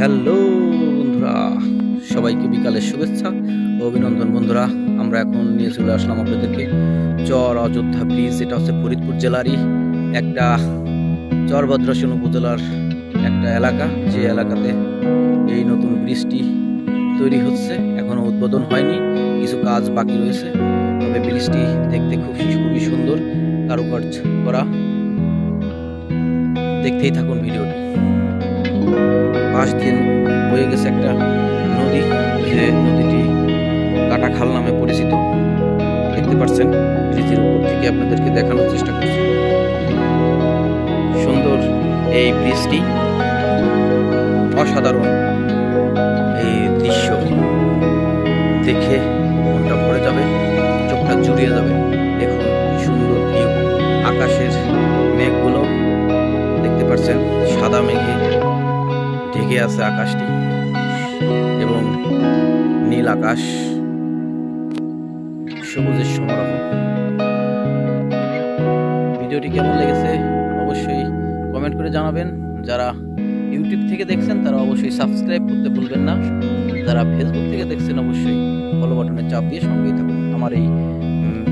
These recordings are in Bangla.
হ্যালো বন্ধুরা, সবাইকে বিকালের শুভেচ্ছা ও অভিনন্দন। বন্ধুরা, আমরা এখন নিয়ে চলে আসলাম আপনাদেরকে চর অযোধ্যা ব্রিজ। এটা হচ্ছে ফরিদপুর জেলারই একটা চর ভদ্রাসন উপজেলার একটা এলাকা, যে এলাকাতে এই নতুন ব্রিজটি তৈরি হচ্ছে। এখনো উদ্বোধন হয়নি, কিছু কাজ বাকি রয়েছে। তবে ব্রিজটি দেখতে খুবই সুন্দর, কারুকার্য করা। দেখতেই থাকুন ভিডিওটি। পাশ দিয়ে বয়ে গেছে একটা নদী, যে নদীটি কাটাখাল নামে পরিচিত। দেখতে পাচ্ছেন, ব্রিজের উপর থেকে আপনাদেরকে দেখানোর চেষ্টা করছি। সুন্দর এই ব্রিজটি, অসাধারণ এই দৃশ্য দেখে মনটা ভরে যাবে, চোখটা জুড়িয়ে যাবে। দেখুন কি সুন্দর ভিউ, আকাশের মেঘগুলো দেখতে পাচ্ছেন, সাদা মেঘে ঢেকে আছে আকাশটি এবং নীল আকাশ, সবুজের সমারোহ। ভিডিওটি কেমন লেগেছে অবশ্যই কমেন্ট করে জানাবেন। যারা ইউটিউব থেকে দেখছেন তারা অবশ্যই সাবস্ক্রাইব করতে ভুলবেন না। যারা ফেসবুক থেকে দেখছেন অবশ্যই ফলো বাটনে চাপ দিয়ে সঙ্গেই থাকুন। আমার এই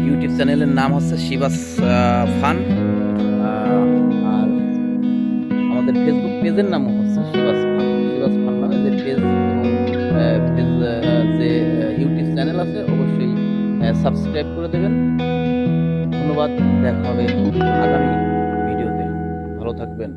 ইউটিউব চ্যানেলের নাম হচ্ছে শিবাস ফান, আর আমাদের ফেসবুক পেজের নামও হচ্ছে শিবাস ফান নামে যে পেজ এবং যে ইউটিউব চ্যানেল আছে, অবশ্যই সাবস্ক্রাইব করে দেবেন। ধন্যবাদ, দেখা হবে আগামী ভিডিওতে। ভালো থাকবেন।